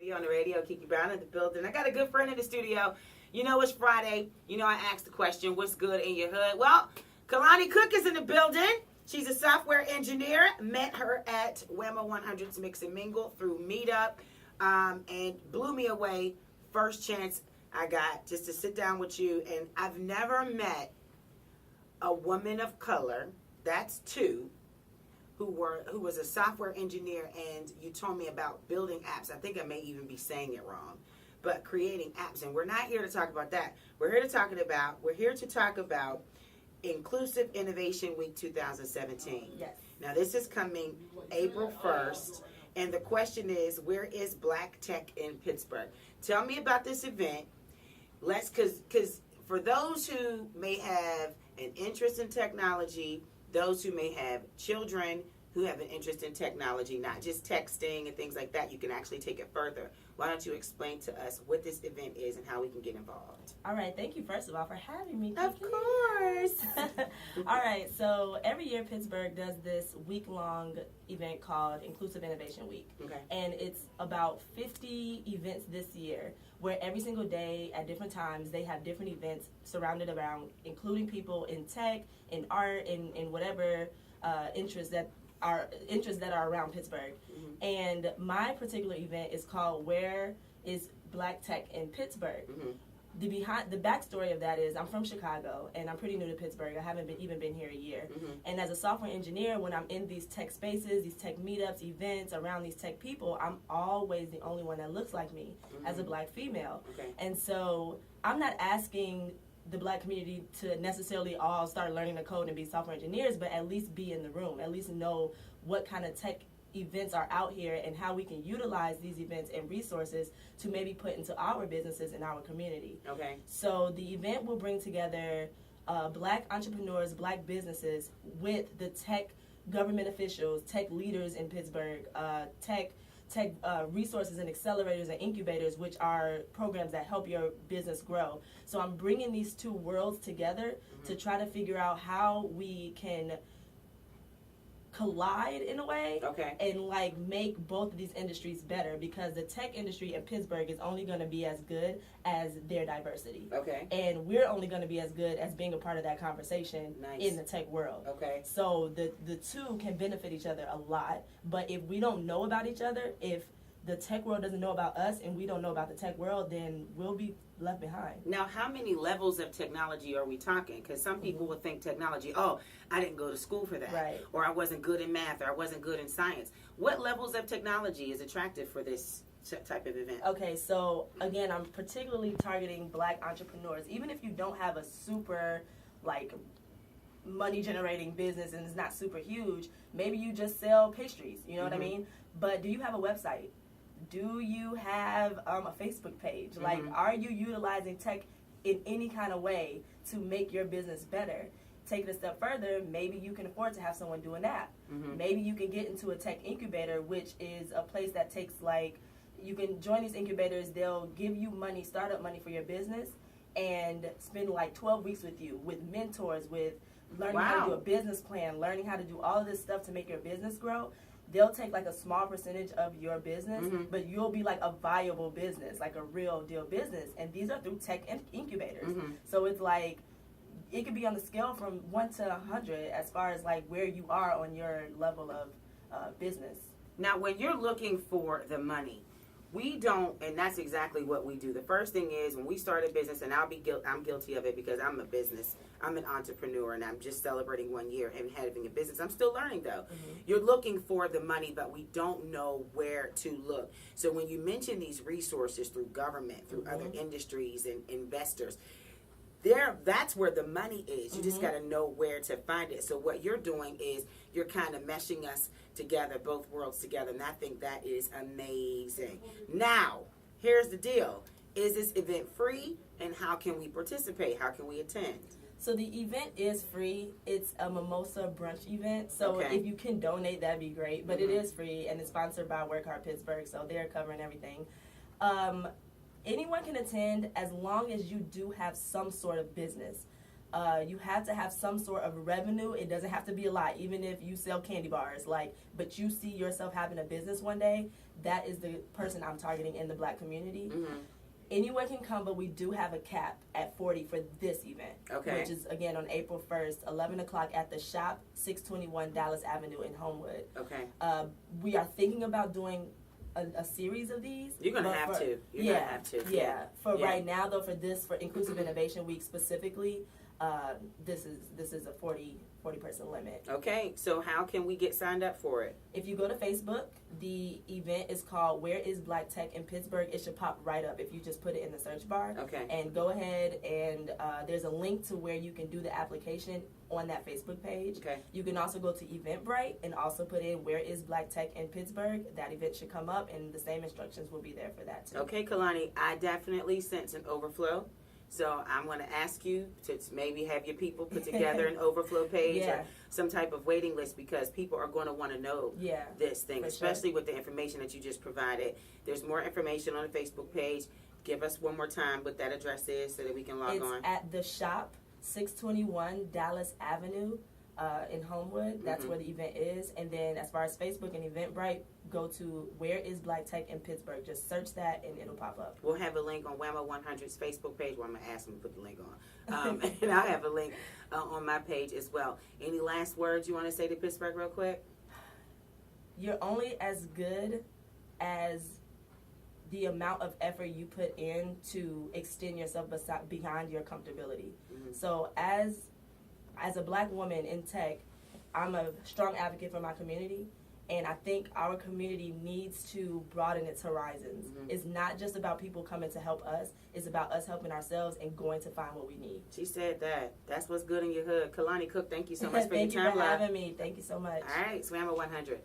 KiKi on the radio, KiKi Brown in the building. I got a good friend in the studio. You know it's Friday. You know I asked the question, what's good in your hood? Well, Kelauni Cook is in the building. She's a software engineer. Met her at WAMO 100's Mix and Mingle through Meetup and blew me away. First chance I got just to sit down with you. And I've never met a woman of color, that's two, who was a software engineer, and you told me about building apps. I think I may even be saying it wrong, but creating apps. And we're not here to talk about that. We're here to talk about Inclusive Innovation Week 2017. Yes. Now this is coming April 1st, and the question is, where is Black Tech in Pittsburgh? Tell me about this event. Because for those who may have an interest in technology, those who may have children who have an interest in technology, not just texting and things like that, you can actually take it further. Why don't you explain to us what this event is and how we can get involved? All right, thank you first of all for having me, KiKi. Of course. All right, so every year Pittsburgh does this week-long event called Inclusive Innovation Week. Okay. And it's about 50 events this year, where every single day at different times they have different events surrounded around including people in tech, in art, in whatever interests that are around Pittsburgh. Mm-hmm. And my particular event is called Where is Black Tech in Pittsburgh? Mm-hmm. The backstory of that is I'm from Chicago and I'm pretty new to Pittsburgh. I haven't even been here a year. Mm-hmm. And as a software engineer, when I'm in these tech spaces, these tech meetups, events around these tech people, I'm always the only one that looks like me as a Black female. Okay. And so I'm not asking the Black community to necessarily all start learning to code and be software engineers, but at least be in the room, at least know what kind of tech events are out here and how we can utilize these events and resources to maybe put into our businesses and our community. Okay. So the event will bring together Black entrepreneurs, Black businesses with the tech government officials, tech leaders in Pittsburgh, tech resources and accelerators and incubators, which are programs that help your business grow. So I'm bringing these two worlds together to try to figure out how we can collide in a way, and like make both of these industries better, because the tech industry in Pittsburgh is only going to be as good as their diversity. Okay. And we're only going to be as good as being a part of that conversation in the tech world. Okay. So the two can benefit each other a lot, but if we don't know about each other, if the tech world doesn't know about us and we don't know about the tech world, then we'll be left behind. Now, how many levels of technology are we talking? Because some people would think technology, oh, I didn't go to school for that. Right. Or I wasn't good in math, or I wasn't good in science. What levels of technology is attractive for this type of event? Okay, so again, I'm particularly targeting Black entrepreneurs. Even if you don't have a super, like, money generating business and it's not super huge, maybe you just sell pastries, you know what I mean? But do you have a website? Do you have a Facebook page? Like, are you utilizing tech in any kind of way to make your business better? Take it a step further, maybe you can afford to have someone do an app. Maybe you can get into a tech incubator, which is a place that takes, like, you can join these incubators, they'll give you money, startup money for your business, and spend like 12 weeks with you, with mentors, with learning how to do a business plan, learning how to do all of this stuff to make your business grow. They'll take like a small percentage of your business, but you'll be like a viable business, like a real deal business. And these are through tech incubators. So it's like, it could be on the scale from 1 to 100 as far as like where you are on your level of business. Now, when you're looking for the money, we don't, and that's exactly what we do. The first thing is when we start a business, and I'm guilty of it because I'm an entrepreneur, and I'm just celebrating 1 year and having a business. I'm still learning though. You're looking for the money, but we don't know where to look. So when you mention these resources through government, through other industries and investors, that's where the money is. You just got to know where to find it. So what you're doing is you're kind of meshing us together, both worlds together, and I think that is amazing. Now, here's the deal. Is this event free, and how can we participate? How can we attend? So the event is free. It's a mimosa brunch event. So if you can donate, that'd be great. But it is free, and it's sponsored by Work Hard Pittsburgh, so they're covering everything. Anyone can attend as long as you do have some sort of business. You have to have some sort of revenue. It doesn't have to be a lot, even if you sell candy bars. But you see yourself having a business one day. That is the person I'm targeting in the Black community. Mm-hmm. Anyone can come, but we do have a cap at 40 for this event. Okay. Which is, again, on April 1st, 11 o'clock at the shop, 621 Dallas Avenue in Homewood. Okay. We are thinking about doing a series of these. You're going to have to. You're going to have to. Yeah. Right now, though, for Inclusive Innovation Week specifically, this is a 40 person limit. Okay, so how can we get signed up for it? If you go to Facebook, the event is called Where is Black Tech in Pittsburgh? It should pop right up if you just put it in the search bar. Okay. And go ahead and there's a link to where you can do the application on that Facebook page. Okay. You can also go to Eventbrite and also put in Where is Black Tech in Pittsburgh. That event should come up, and the same instructions will be there for that too. Okay, Kelauni, I definitely sense an overflow. So I'm going to ask you to maybe have your people put together an overflow page or some type of waiting list, because people are going to want to know this thing, especially with the information that you just provided. There's more information on the Facebook page. Give us one more time what that address is so that we can log on. It's at the shop, 621 Dallas Avenue in Homewood. That's where the event is. And then as far as Facebook and Eventbrite, go to Where is Black Tech in Pittsburgh. Just search that and it'll pop up. We'll have a link on WAMO 100's Facebook page. Well, I'm going to ask them to put the link on. And I'll have a link on my page as well. Any last words you want to say to Pittsburgh real quick? You're only as good as the amount of effort you put in to extend yourself beyond your comfortability. So as a Black woman in tech, I'm a strong advocate for my community. And I think our community needs to broaden its horizons. It's not just about people coming to help us. It's about us helping ourselves and going to find what we need. She said that. That's what's good in your hood. Kelauni Cook, thank you so much for your time. Thank you for having me. Thank you so much. All right, WAMO 100.